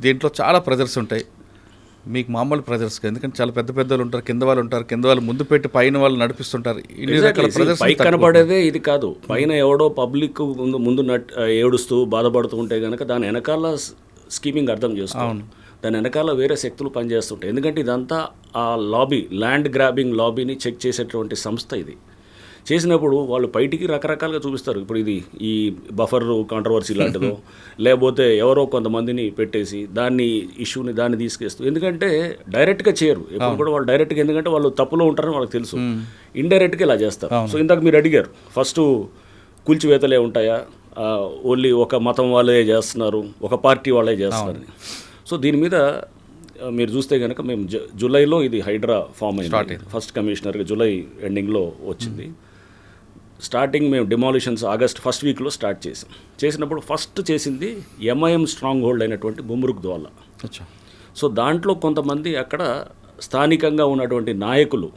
దీంట్లో చాలా ప్రెజర్స్ ఉంటాయి, మీకు మామూలు ప్రెజర్స్ ఎందుకంటే చాలా పెద్ద పెద్దలు ఉంటారు, కింద వాళ్ళు ముందు పెట్టి పైన వాళ్ళు నడిపిస్తుంటారు. ఇన్ని రకాల ప్రెజర్స్ పైకి కనపడేదే ఇది కాదు. పైన ఎవడో పబ్లిక్ ముందు ఏడుస్తూ బాధపడుతూ ఉంటే కనుక దాని వెనకాల స్కీమింగ్ అర్థం చేసుకోవాలి. దాని వెనకాల వేరే శక్తులు పనిచేస్తుంటాయి. ఎందుకంటే ఇదంతా ఆ లాబీ, ల్యాండ్ గ్రాబింగ్ లాబీని చెక్ చేసేటువంటి సంస్థ ఇది. చేసినప్పుడు వాళ్ళు బయటికి రకరకాలుగా చూపిస్తారు. ఇప్పుడు ఇది ఈ బఫర్ కాంట్రవర్సీ లాంటిదో లేకపోతే ఎవరో కొంతమందిని పెట్టేసి ఇష్యూని తీసుకేస్తూ, ఎందుకంటే డైరెక్ట్గా చేయరు ఎప్పుడు కూడా వాళ్ళు డైరెక్ట్గా, ఎందుకంటే వాళ్ళు తప్పులో ఉంటారని వాళ్ళకి తెలుసు. ఇండైరెక్ట్గా ఇలా చేస్తారు. సో ఇందాక మీరు అడిగారు ఫస్ట్ కూల్చివేతలే ఉంటాయా, ఓన్లీ ఒక మతం వాళ్ళే చేస్తున్నారు, ఒక పార్టీ వాళ్ళే చేస్తున్నారని. సో దీని మీద మీరు చూస్తే కనుక మేము జూలైలో ఇది హైడ్రా ఫామ్ అయింది. ఫస్ట్ కమిషనర్గా జూలై ఎండింగ్లో వచ్చింది. స్టార్టింగ్ మేము డిమాలిషన్స్ ఆగస్ట్ ఫస్ట్ వీక్లో స్టార్ట్ చేసినప్పుడు ఫస్ట్ చేసింది ఎంఐఎం స్ట్రాంగ్ హోల్డ్ అయినటువంటి బుమ్రుక్ ద్వాల. సో దాంట్లో కొంతమంది అక్కడ స్థానికంగా ఉన్నటువంటి నాయకులు,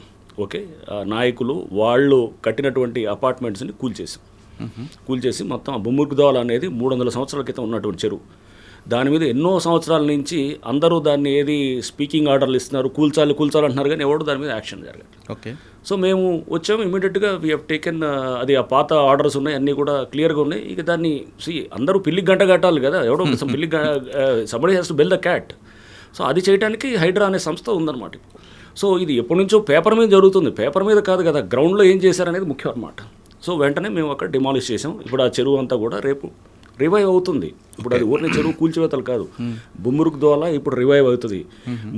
నాయకులు వాళ్ళు కట్టినటువంటి అపార్ట్మెంట్స్ని కూల్చేసి మొత్తం బుమ్రుక్ ద్వాల అనేది 300 సంవత్సరాల క్రితం ఉన్నటువంటి చెరువు. దాని మీద ఎన్నో సంవత్సరాల నుంచి అందరూ దాన్ని స్పీకింగ్ ఆర్డర్లు ఇస్తున్నారు, కూల్చాలి అంటున్నారు, కానీ ఎవరు దాని మీద యాక్షన్ జరగదు. సో మేము వచ్చాము ఇమీడియట్గా వీ హ్యావ్ టేకెన్ అది ఆ పాత ఆర్డర్స్ ఉన్నాయి, అన్నీ కూడా క్లియర్గా ఉన్నాయి. ఇక దాన్ని అందరూ పిల్లికి గంట కట్టాలి కదా, ఎవడో పిల్లికి somebody has to build the cat. So అది చేయడానికి హైడ్రా అనే సంస్థ ఉందన్నమాట. సో ఇది ఎప్పటి నుంచో పేపర్ మీద జరుగుతుంది, పేపర్ మీద కాదు కదా, గ్రౌండ్లో ఏం చేశారనేది ముఖ్యం అన్నమాట. సో వెంటనే మేము అక్కడ డిమాలిష్ చేసాం. ఇప్పుడు ఆ చెరువు అంతా కూడా రేపు రివైవ్ అవుతుంది. ఇప్పుడు అది ఊరిని చెరువు కూల్చివేతలు కాదు, బుమ్రుక్ ద్వాల ఇప్పుడు రివైవ్ అవుతుంది.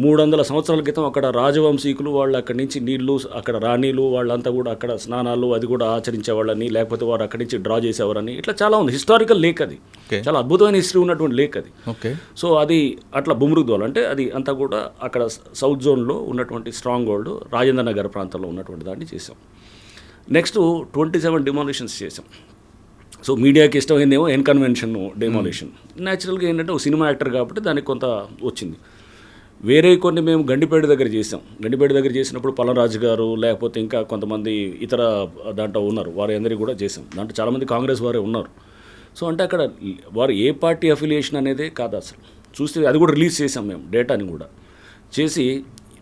300 సంవత్సరాల క్రితం అక్కడ రాజవంశీకులు వాళ్ళు అక్కడి నుంచి నీళ్లు, అక్కడ రాణీలు వాళ్ళంతా కూడా అక్కడ స్నానాలు అది కూడా ఆచరించేవాళ్ళని, లేకపోతే వారు అక్కడి నుంచి డ్రా చేసేవారని, ఇట్లా చాలా ఉంది. హిస్టారికల్ లేక్ అది, చాలా అద్భుతమైన హిస్టరీ ఉన్నటువంటి లేక్ అది. సో అది అట్లా బుమ్రుక్ ద్వాల అంటే అది అంతా కూడా అక్కడ సౌత్ జోన్లో ఉన్నటువంటి స్ట్రాంగ్ హోల్డ్ రాజేంద్ర నగర్ ప్రాంతంలో ఉన్నటువంటి దాన్ని చేసాం. నెక్స్ట్ 27 డిమాలిషన్స్ చేసాం. సో మీడియాకి ఇష్టమైందేమో ఎన్కన్వెన్షన్ డెమాలిషన్. న్యాచురల్గా ఏంటంటే ఒక సినిమా యాక్టర్ కాబట్టి దానికి కొంత వచ్చింది. వేరే కొన్ని మేము గండిపేట దగ్గర చేసాం. గండిపేట దగ్గర చేసినప్పుడు పల్లరాజు గారు లేకపోతే ఇంకా కొంతమంది ఇతర దాంట్లో ఉన్నారు, వారి అందరికీ కూడా చేసాం. దాంట్లో చాలామంది కాంగ్రెస్ వారే ఉన్నారు. సో అంటే అక్కడ వారు ఏ పార్టీ అఫిలియేషన్ అనేదే కాదు అసలు. చూస్తే అది కూడా రిలీజ్ చేసాం మేము డేటాని కూడా చేసి.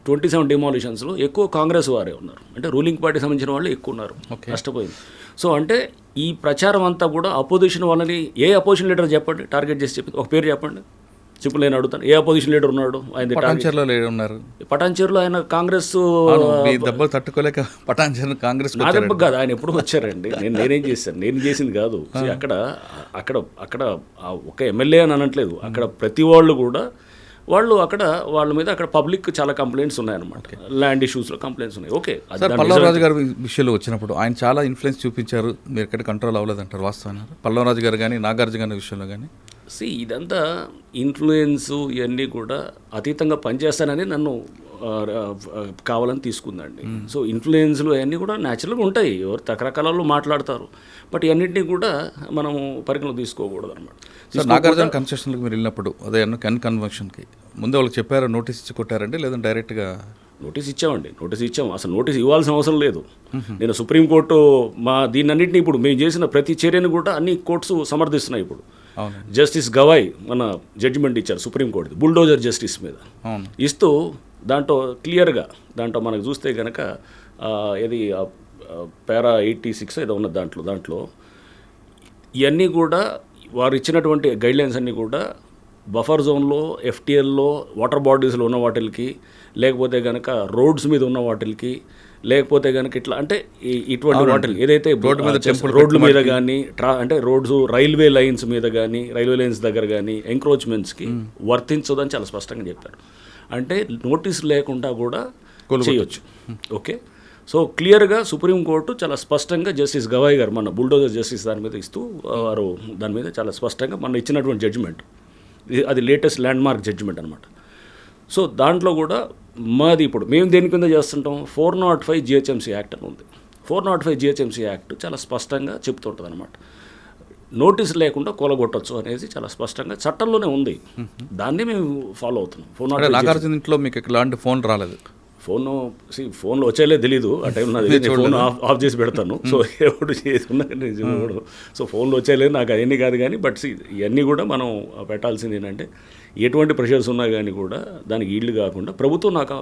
27 డిమాలిషన్స్లో ఎక్కువ కాంగ్రెస్ వారే ఉన్నారు, అంటే రూలింగ్ పార్టీ సంబంధించిన వాళ్ళు ఎక్కువ ఉన్నారు. నష్టపోయింది. సో అంటే ఈ ప్రచారం అంతా కూడా అపోజిషన్ వాళ్ళని, ఏ అపోజిషన్ లీడర్ చెప్పండి టార్గెట్ చేసి చెప్పింది, ఒక పేరు చెప్పండి, సింపుల్ నేను అడుగుతాను. ఏ అపోజిషన్ లీడర్ ఉన్నాడు? ఆయన పటాన్చేరులో ఆయన కాంగ్రెస్ దెబ్బలు తట్టుకోలేక పటాన్చేరు కాంగ్రెస్ నా దెబ్బ కాదు, ఆయన ఎప్పుడు వచ్చారండి. నేనేం చేశాను, నేను చేసింది కాదు. అక్కడ అక్కడ అక్కడ ఒక ఎమ్మెల్యే అని అనట్లేదు, అక్కడ ప్రతి వాళ్ళు కూడా అక్కడ వాళ్ళ మీద అక్కడ పబ్లిక్ చాలా కంప్లైంట్స్ ఉన్నాయన్నమాట, ల్యాండ్ ఇష్యూస్లో కంప్లైంట్స్ ఉన్నాయి. ఓకే, పల్లవరాజు గారి విషయంలో వచ్చినప్పుడు ఆయన చాలా ఇన్ఫ్లుయెన్స్ చూపించారు, మీరు ఎక్కడ కంట్రోల్ అవ్వలేదంటారు, వాస్తవాన్ని పల్లవరాజు గారు కానీ నాగార్జున గారి విషయంలో కానీ? ఇదంతా ఇన్ఫ్లుయెన్స్ ఇవన్నీ కూడా అతీతంగా పనిచేస్తానని నన్ను కావాలని తీసుకుందండి. సో ఇన్ఫ్లుయెన్స్లు అవన్నీ కూడా న్యాచురల్గా ఉంటాయి, ఎవరు రకరకాలలో మాట్లాడతారు, బట్ ఇవన్నింటినీ కూడా మనము పరిగణలో తీసుకోకూడదు అనమాట. నాగార్జున కన్సెషన్కి మీరు వెళ్ళినప్పుడు అదే కన్వెన్షన్కి ముందే వాళ్ళకి చెప్పారు, నోటీస్ ఇచ్చి కొట్టారండి, లేదంటే డైరెక్ట్గా? నోటీస్ ఇచ్చాం. అసలు నోటీస్ ఇవ్వాల్సిన అవసరం లేదు. నేను సుప్రీంకోర్టు దీన్నన్నింటినీ ఇప్పుడు మేము చేసిన ప్రతి చర్యను కూడా అన్ని కోర్ట్స్ సమర్థిస్తున్నాయి. ఇప్పుడు జస్టిస్ గవాయ్ మన జడ్జిమెంట్ ఇచ్చారు సుప్రీంకోర్టు బుల్డోజర్ జస్టిస్ మీద ఇస్తూ, దాంట్లో క్లియర్గా దాంట్లో మనకు చూస్తే కనుక ఇది పారా 86 ఏదో ఉన్నది, దాంట్లో ఇవన్నీ కూడా వారు ఇచ్చినటువంటి గైడ్లైన్స్ అన్నీ కూడా బఫర్ జోన్లో, ఎఫ్టీఎల్లో, వాటర్ బాడీస్లో ఉన్న వాటికి, లేకపోతే కనుక రోడ్స్ మీద ఉన్న వాటికి, లేకపోతే కనుక ఇట్లా అంటే ఇటువంటి వాటికి ఏదైతే రోడ్ల మీద కానీ అంటే రోడ్స్ రైల్వే లైన్స్ మీద కానీ, రైల్వే లైన్స్ దగ్గర కానీ ఎంక్రోచ్మెంట్స్కి వర్తించదని చాలా స్పష్టంగా చెప్పారు. అంటే నోటీస్ లేకుండా కూడా చేయొచ్చు. ఓకే, సో క్లియర్గా సుప్రీంకోర్టు చాలా స్పష్టంగా జస్టిస్ గవాయ్ గారు మన బుల్డోజర్ జస్టిస్ దాని మీద ఇస్తూ వారు దాని మీద చాలా స్పష్టంగా మన ఇచ్చినటువంటి జడ్జిమెంట్, అది లేటెస్ట్ ల్యాండ్ మార్క్ జడ్జిమెంట్ అనమాట. సో దాంట్లో కూడా మాది ఇప్పుడు మేము దేని కింద చేస్తుంటాం, 405 GHMC యాక్ట్ అని ఉంది. 405 GHMC యాక్ట్ చాలా స్పష్టంగా చెప్తుంటుంది అనమాట, నోటీస్ లేకుండా కూలగొట్టచ్చు అనేది చాలా స్పష్టంగా చట్టంలోనే ఉంది. దాన్ని మేము ఫాలో అవుతున్నాం. 405 ఇంట్లో మీకు ఎలాంటి ఫోన్ రాలేదు? ఫోన్లో వచ్చేలే తెలీదు ఆ టైంలో, ఫోన్ ఆఫ్ చేసి పెడతాను. సో ఎప్పుడు చేసుకున్నా సో ఫోన్లో వచ్చేలేదు నాకు అవన్నీ కాదు కానీ, బట్ ఇవన్నీ కూడా మనం పెట్టాల్సింది ఏంటంటే ఎటువంటి ప్రెషర్స్ ఉన్నా కానీ కూడా దానికి ఈల్డ్ కాకుండా ప్రభుత్వం నాకు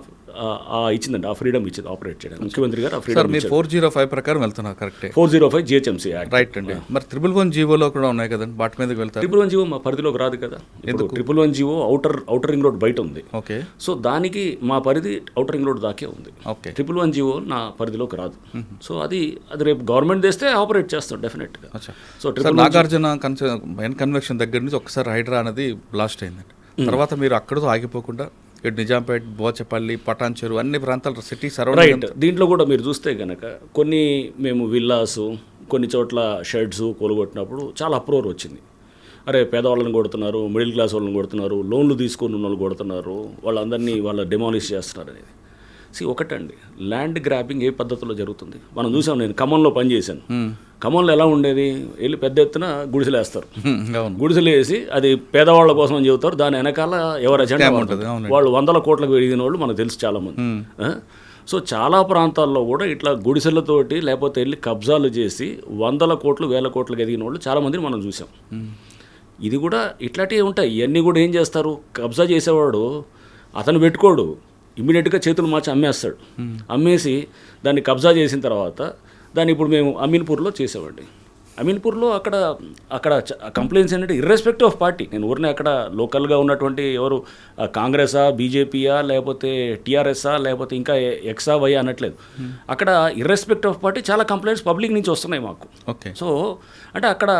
ఇచ్చిందండి, ఆ ఫ్రీడమ్ ఇచ్చింది ఆపరేట్ చేయడానికి. ముఖ్యమంత్రి గారు ఆ సార్ ఫ్రీడమ్ మీరు 405 ప్రకారం వెళ్తున్నారు కరెక్టే. 405 జిహెచ్ఎంసీ యాక్ట్. రైట్ అండి. మరి 111 జీవోలో కూడా ఉన్నాయి కదండి, వాటి మీదకి వెళ్తారు. 111 జీవో మా పరిధిలోకి రాదు కదా. ఇప్పుడు 111 జీవో అవుటర్ రింగ్ రోడ్ బయట ఉంది. ఓకే. సో దానికి మా పరిధి అవుటర్ రింగ్ రోడ్ దాకే ఉంది. ఓకే. 111 జీవో నా పరిధిలోకి రాదు. సో అది రేపు గవర్నమెంట్ తెస్తే ఆపరేట్ చేస్తాం డెఫినెట్గా. సో నాగార్జున కన్వెన్షన్ దగ్గర నుంచి ఒకసారి హైడ్రా అనేది బ్లాస్ట్ అయిందండి. తర్వాత మీరు అక్కడతో ఆగిపోకుండా ఇటు నిజాంపేట్, బోచపల్లి, పటాన్చెరు అన్ని ప్రాంతాలు సిటీ సరౌండింగ్. రైట్. దీంట్లో కూడా మీరు చూస్తే కనుక కొన్ని మేము విల్లాసు, కొన్ని చోట్ల షెడ్స్ కూలగొట్టినప్పుడు చాలా అప్రోర్ వచ్చింది. అరే పేదవాళ్ళని కొడుతున్నారు, మిడిల్ క్లాస్ వాళ్ళని కొడుతున్నారు, లోన్లు తీసుకుని ఉన్న వాళ్ళు కొడుతున్నారు, వాళ్ళందరినీ డెమాలిష్ చేస్తున్నారు అనేది. ఒకటండి, ల్యాండ్ గ్రాబింగ్ ఏ పద్ధతిలో జరుగుతుంది మనం చూసాం. నేను ఖమ్మంలో పనిచేశాను. ఖమ్మంలో ఎలా ఉండేది, వెళ్ళి పెద్ద ఎత్తున గుడిసెలు వేస్తారు. గుడిసెలు వేసి అది పేదవాళ్ళ కోసం అని చెబుతారు. దాని వెనకాల ఎవరు అజెండా ఉంటుంది. వాళ్ళు 100 కోట్లకు పెరిగిన వాళ్ళు మనకు తెలుసు చాలామంది. సో చాలా ప్రాంతాల్లో కూడా ఇట్లా గుడిసెలతోటి లేకపోతే వెళ్ళి కబ్జాలు చేసి 100 కోట్లు 1000 కోట్లకు ఎదిగిన వాళ్ళు చాలామందిని మనం చూసాం. ఇది కూడా ఇట్లాంటివి ఉంటాయి. ఇవన్నీ కూడా ఏం చేస్తారు, కబ్జా చేసేవాడు అతను పెట్టుకోడు, ఇమ్మీడియట్గా చేతులు మార్చి అమ్మేస్తాడు. అమ్మేసి దాన్ని కబ్జా చేసిన తర్వాత దాన్ని ఇప్పుడు మేము అమీన్పూర్లో చేసేవాడి. అమీన్పూర్లో అక్కడ కంప్లైంట్స్ ఏంటంటే ఇర్రెస్పెక్టివ్ ఆఫ్ పార్టీ, నేను ఊరినే అక్కడ లోకల్గా ఉన్నటువంటి ఎవరు కాంగ్రెసా, బీజేపీయా, లేకపోతే టీఆర్ఎస్ఆ, లేకపోతే ఇంకా ఎక్సా వై అనట్లేదు. అక్కడ ఇర్రెస్పెక్టివ్ ఆఫ్ పార్టీ చాలా కంప్లైంట్స్ పబ్లిక్ నుంచి వస్తున్నాయి మాకు. ఓకే. సో అంటే అక్కడ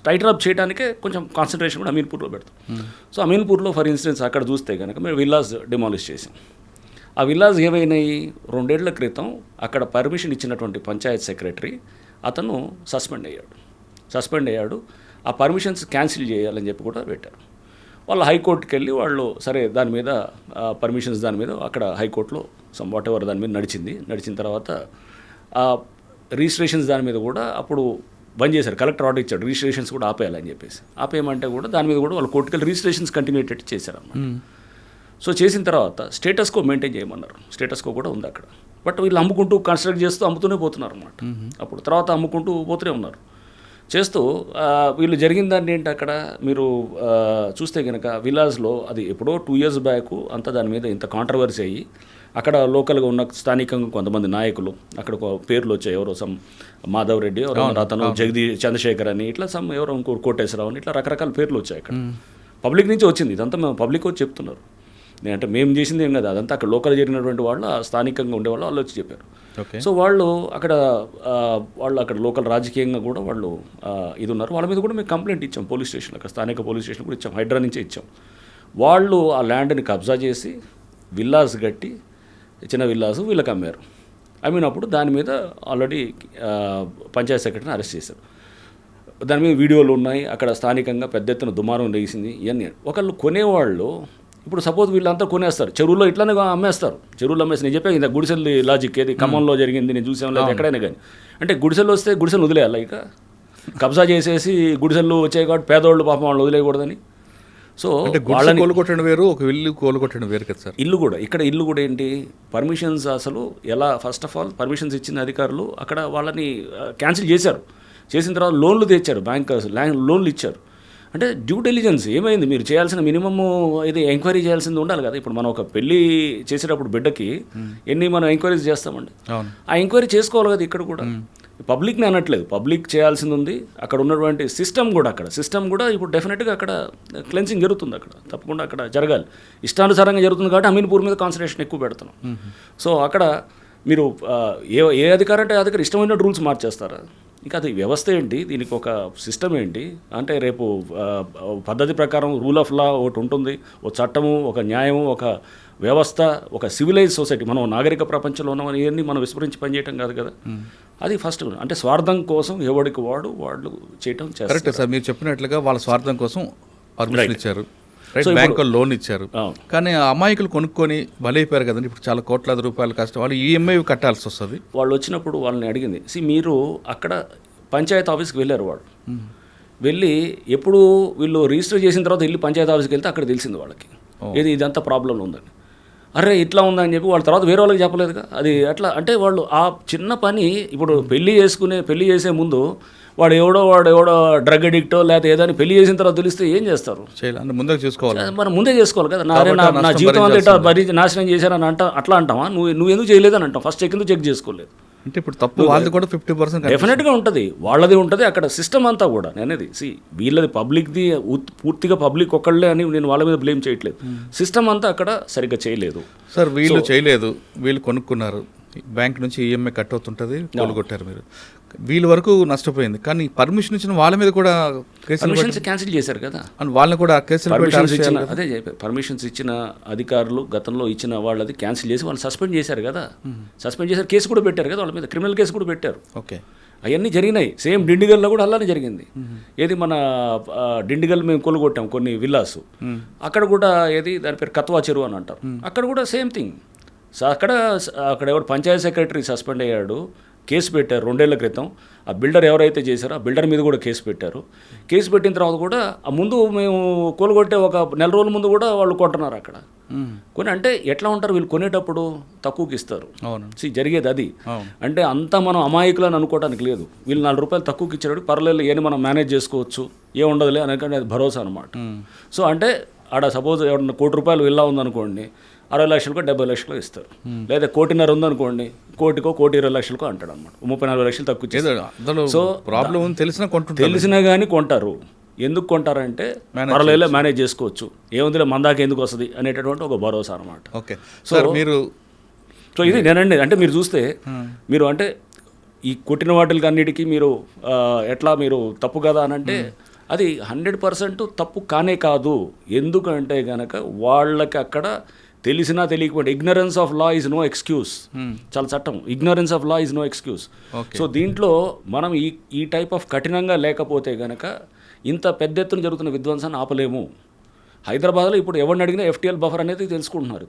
టైటన్ అప్ చేయడానికే కొంచెం కాన్సన్ట్రేషన్ కూడా అమీన్పూర్లో పెడతాం. సో అమీన్పూర్లో ఫర్ ఇన్స్టెన్స్ అక్కడ చూస్తే కనుక మేము విల్లాస్ డిమాలిష్ చేసాం. ఆ విల్లాస్ ఏమైనాయి, 2 ఏళ్ల క్రితం అక్కడ పర్మిషన్ ఇచ్చినటువంటి పంచాయత్ సెక్రటరీ అతను సస్పెండ్ అయ్యాడు. ఆ పర్మిషన్స్ క్యాన్సిల్ చేయాలని చెప్పి కూడా పెట్టారు. వాళ్ళు హైకోర్టుకి వెళ్ళి వాళ్ళు సరే దాని మీద పర్మిషన్స్ దాని మీద అక్కడ హైకోర్టులో వాట్ ఎవర్ దాని మీద నడిచిన తర్వాత రిజిస్ట్రేషన్స్ దాని మీద కూడా అప్పుడు బంద్ చేశారు. కలెక్టర్ ఆర్డర్ ఇచ్చాడు రిజిస్ట్రేషన్స్ కూడా ఆపేయాలని చెప్పేసి. ఆపేయమంటే కూడా దాని మీద కూడా వాళ్ళు కోర్టుకి వెళ్ళి రిజిస్ట్రేషన్స్ కంటిన్యూటెడ్ చేశారన్నమాట. సో చేసిన తర్వాత స్టేటస్ కో మెయింటైన్ చేయమన్నారు. స్టేటస్ కో కూడా ఉంది అక్కడ. బట్ వీళ్ళు అమ్ముకుంటూ కన్స్ట్రక్ట్ చేస్తూ అమ్ముతూనే పోతున్నారు అన్నమాట. అప్పుడు తర్వాత అమ్ముకుంటూ పోతూనే ఉన్నారు. చేస్తూ వీళ్ళు జరిగిన దాన్ని ఏంటి అక్కడ మీరు చూస్తే కనుక విల్లాస్లో అది ఎప్పుడో 2 years బ్యాక్ అంతా దాని మీద ఇంత కాంట్రవర్సీ అయ్యి అక్కడ లోకల్గా ఉన్న స్థానికంగా కొంతమంది నాయకులు అక్కడ పేర్లు వచ్చాయి. ఎవరో సమ్ మాధవ్ రెడ్డి, అతను చంద్రశేఖర్ అని, ఇట్లా ఎవరో ఇంకో కోటేశ్వరరావు అని, ఇట్లా రకరకాల పేర్లు వచ్చాయి. అక్కడ పబ్లిక్ నుంచి వచ్చింది ఇదంతా. మేము పబ్లిక్ వచ్చి చెప్తున్నారు. అంటే మేము చేసింది ఏం కదా, అదంతా అక్కడ లోకల్ జరిగినటువంటి వాళ్ళు, స్థానికంగా ఉండేవాళ్ళు వాళ్ళు వచ్చి చెప్పారు. సో వాళ్ళు అక్కడ లోకల్ రాజకీయంగా కూడా వాళ్ళు ఇది ఉన్నారు. వాళ్ళ మీద కూడా మేము కంప్లైంట్ ఇచ్చాం పోలీస్ స్టేషన్, అక్కడ స్థానిక పోలీస్ స్టేషన్ కూడా ఇచ్చాం, హైడ్రా నుంచే ఇచ్చాం. వాళ్ళు ఆ ల్యాండ్ని కబ్జా చేసి విల్లాస్ కట్టి, చిన్న విల్లాస్ వీళ్ళకి అమ్మారు. అమ్మినప్పుడు దాని మీద ఆల్రెడీ పంచాయత్ సెక్రటరీని అరెస్ట్ చేశారు. దాని మీద వీడియోలు ఉన్నాయి. అక్కడ స్థానికంగా పెద్ద ఎత్తున దుమారం లేచింది. ఇవన్నీ ఒకళ్ళు కొనేవాళ్ళు ఇప్పుడు సపోజ్ వీళ్ళంతా కొనేస్తారు, చెరువులో ఇట్లానే అమ్మేస్తారు. చెరువులో అమ్మేసి నేను చెప్పాను ఇంత గుడిసెలు లాజిక్ ఏది ఖమ్మంలో జరిగింది, నేను చూసాను లేదు ఎక్కడైనా కానీ. అంటే గుడిసెలు వస్తే గుడిసెలు వదిలేయాలి, ఇక కబ్జా చేసేసి గుడిసెలు వచ్చాయి కాబట్టి పేదవాళ్ళు పాపం వాళ్ళు వదిలేయకూడదని. సో వాళ్ళని కోలుకొట్టడం వేరు, ఒక ఇల్లు కోలుకొట్టడం వేరు కదా సార్. ఇల్లు కూడా ఏంటి పర్మిషన్స్ అసలు ఎలా, ఫస్ట్ ఆఫ్ ఆల్ పర్మిషన్స్ ఇచ్చిన అధికారులు అక్కడ వాళ్ళని క్యాన్సిల్ చేశారు. చేసిన తర్వాత లోన్లు తెచ్చారు, బ్యాంకర్స్ లోన్లు ఇచ్చారు. అంటే డ్యూ డెలిజెన్స్ ఏమైంది, మీరు చేయాల్సిన మినిమమ్ ఇది ఎంక్వైరీ చేయాల్సింది ఉండాలి కదా. ఇప్పుడు మనం ఒక పెళ్లి చేసేటప్పుడు బిడ్డకి ఎన్ని మనం ఎంక్వైరీస్ చేస్తామండి, ఆ ఎంక్వైరీ చేసుకోవాలి కదా. ఇక్కడ కూడా పబ్లిక్ని అనట్లేదు, పబ్లిక్ చేయాల్సింది ఉంది. అక్కడ ఉన్నటువంటి సిస్టమ్ కూడా ఇప్పుడు డెఫినెట్గా అక్కడ క్లెన్సింగ్ జరుగుతుంది. అక్కడ తప్పకుండా అక్కడ జరగాలి. ఇష్టానుసారంగా జరుగుతుంది కాబట్టి అమీన్పూర్ మీద కాన్సన్ట్రేషన్ ఎక్కువ పెడుతున్నాం. సో అక్కడ మీరు ఏ అధికారం అంటే అధికారం ఇష్టమైన రూల్స్ మార్చేస్తారా? ఇంకా అది వ్యవస్థ ఏంటి, దీనికి ఒక సిస్టమ్ ఏంటి అంటే రేపు పద్ధతి ప్రకారం రూల్ ఆఫ్ లా ఒకటి ఉంటుంది, ఒక చట్టము, ఒక న్యాయము, ఒక వ్యవస్థ, ఒక సివిలైజ్ సొసైటీ. మనం నాగరిక ప్రపంచంలో ఉన్నామని ఇవన్నీ మనం విస్మరించి పనిచేయటం కాదు కదా. అది ఫస్ట్ అంటే స్వార్థం కోసం ఎవరికి వాళ్ళు చేయటం కరెక్ట్ సార్. మీరు చెప్పినట్లుగా వాళ్ళ స్వార్థం కోసం పర్మిషన్ ఇచ్చారు, బ్యాంకులు లోన్ ఇచ్చారు, కానీ అమాయకులు కొనుక్కొని బలైపోయారు కదండి. ఇప్పుడు చాలా కోట్లాది రూపాయలు కష్టం, వాళ్ళు ఈఎంఐ కట్టాల్సి వస్తుంది. వాళ్ళు వచ్చినప్పుడు వాళ్ళని అడిగింది, మీరు అక్కడ పంచాయతీ ఆఫీస్కి వెళ్ళారు, వాళ్ళు వెళ్ళి ఎప్పుడు వీళ్ళు రిజిస్టర్ చేసిన తర్వాత వెళ్ళి పంచాయతీ ఆఫీస్కి వెళ్తే అక్కడ తెలిసింది వాళ్ళకి ఇదంతా ప్రాబ్లం ఉందని. అరే ఇట్లా ఉందని చెప్పి వాళ్ళ తర్వాత వేరే వాళ్ళకి చెప్పలేదుగా. అది అట్లా అంటే వాళ్ళు ఆ చిన్న పని ఇప్పుడు పెళ్లి చేసే ముందు వాడు ఎవడో డ్రగ్ అడిక్టో లేకపోతే ఏదో అని పెళ్లి చేసిన తర్వాత తెలిస్తే ఏం చేస్తారు? చేయాలి అంటే ముందుకు చూసుకోవాలి. మనం ముందే చేసుకోవాలి కదా. నా జీవితం అంతా ఇట్లా నాశనం చేశారని అట్లా అంటావా? నువ్వు ఎందుకు చేయలేదని అంటాం. ఫస్ట్ ఎందుకు చెక్ చేసుకోలేదు అంటే ఇప్పుడు తప్పు వాళ్ళది కూడా 50% డెఫినెట్గా ఉంటుంది, వాళ్ళది ఉంటుంది. అక్కడ సిస్టమ్ అంతా కూడా నేనేది వీళ్ళది పబ్లిక్ది పూర్తిగా పబ్లిక్ ఒక్కళ్ళే అని నేను వాళ్ళ మీద బ్లేమ్ చేయట్లేదు. సిస్టమ్ అంతా అక్కడ సరిగ్గా చేయలేదు సార్. వీళ్ళు చేయలేదు, వీళ్ళు కొనుక్కున్నారు, బ్యాంక్ నుంచి ఈఎంఐ కట్ అవుతుంటుంది, కొనుగొట్టారు మీరు, వీళ్ళ వరకు నష్టపోయింది. కానీ పర్మిషన్ ఇచ్చిన వాళ్ళ మీద కూడా పర్మిషన్స్ క్యాన్సిల్ చేశారు కదా, అని వాళ్ళని కూడా కేసులు అదే పర్మిషన్స్ ఇచ్చిన అధికారులు గతంలో ఇచ్చిన వాళ్ళది క్యాన్సిల్ చేసి వాళ్ళు సస్పెండ్ చేశారు కదా. సస్పెండ్ చేశారు, కేసు కూడా పెట్టారు కదా వాళ్ళ మీద, క్రిమినల్ కేసు కూడా పెట్టారు. ఓకే, అవన్నీ జరిగినాయి. సేమ్ డిండిగల్లో కూడా అలానే జరిగింది. ఏది మన డిండిగల్ మేము కొనుగొట్టాం కొన్ని విల్లాస్, అక్కడ కూడా ఏది దాని పేరు కత్వా చెరువు అని అంటారు, అక్కడ కూడా సేమ్ థింగ్. అక్కడ ఎవరు పంచాయత్ సెక్రటరీ సస్పెండ్ అయ్యాడు, కేసు పెట్టారు 2 ఏళ్ల క్రితం. ఆ బిల్డర్ ఎవరైతే చేశారో ఆ బిల్డర్ మీద కూడా కేసు పెట్టారు. కేసు పెట్టిన తర్వాత కూడా ఆ ముందు మేము కూలగొట్టే ఒక నెల రోజుల ముందు కూడా వాళ్ళు కొంటున్నారు అక్కడ కొని. అంటే ఎట్లా ఉంటారు వీళ్ళు, కొనేటప్పుడు తక్కువకి ఇస్తారు. జరిగేది అది. అంటే అంతా మనం అమాయకులని అనుకోవడానికి లేదు. వీళ్ళు 4 రూపాయలు తక్కువకి ఇచ్చాడు, పర్లేదు ఏని మనం మేనేజ్ చేసుకోవచ్చు, ఏముండదులే అనకంటే అది భరోసా అనమాట. సో అంటే ఆడ సపోజ్ ఎవరన్నా ₹1,00,00,000 విల్లా ఉందనుకోండి, 60 లక్షలకో 70 లక్షలకో ఇస్తారు. లేదా 1,50,00,000 ఉందనుకోండి, 1,20,00,000 అంటాడు అనమాట, 30-40 లక్షలు తక్కువ ఇచ్చేస్తారు. సో ప్రాబ్లం తెలిసినా కానీ కొంటారు. ఎందుకు కొంటారంటే పర్వాలేదు మేనేజ్ చేసుకోవచ్చు, ఏముందిలే మందాక ఎందుకు వస్తుంది అనేటటువంటి ఒక భరోసా అనమాట. ఓకే, సో ఇది నేనండి. అంటే మీరు చూస్తే మీరు అంటే ఈ కొట్టిన వాటికి అన్నిటికీ మీరు ఎట్లా మీరు తప్పు కదా అని అంటే అది 100% తప్పు కానే కాదు. ఎందుకంటే కనుక వాళ్ళకి అక్కడ తెలిసినా తెలియకపోతే ignorance of law is no excuse. చాలా చట్టం, ignorance of law is no excuse. So దీంట్లో మనం ఈ టైప్ ఆఫ్ కఠినంగా లేకపోతే కనుక ఇంత పెద్ద ఎత్తున జరుగుతున్న విధ్వంసాన్ని ఆపలేము. హైదరాబాద్లో ఇప్పుడు ఎవరిని అడిగినా FTL బఫర్ అనేది తెలుసుకున్నారు.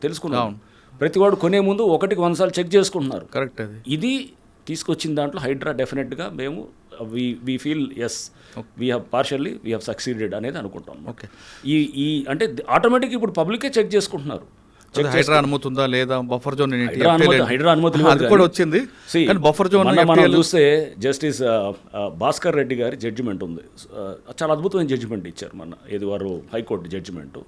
ప్రతి వాడు కొనే ముందు 1కి 100 సార్లు చెక్ చేసుకుంటున్నారు. కరెక్ట్. ఇది తీసుకొచ్చిన దాంట్లో హైడ్రా డెఫినెట్గా మేము we feel as we have succeeded అనేది అనుకుంటాం. ఓకే, ఈ అంటే ఆటోమేటిక్ ఇప్పుడు పబ్లికే చెక్ చేసుకుంటున్నారు. హైడ్రా అనుమతుందా లేదా, బఫర్ జోన్ హైడ్రా అనుమతి కూడా వచ్చింది. బఫర్ జోన్ మనం చూస్తే జస్టిస్ భాస్కర్ రెడ్డి గారి జడ్జిమెంట్ ఉంది, చాలా అద్భుతమైన జడ్జిమెంట్ ఇచ్చారు మన ఏది వారు హైకోర్టు జడ్జిమెంట్.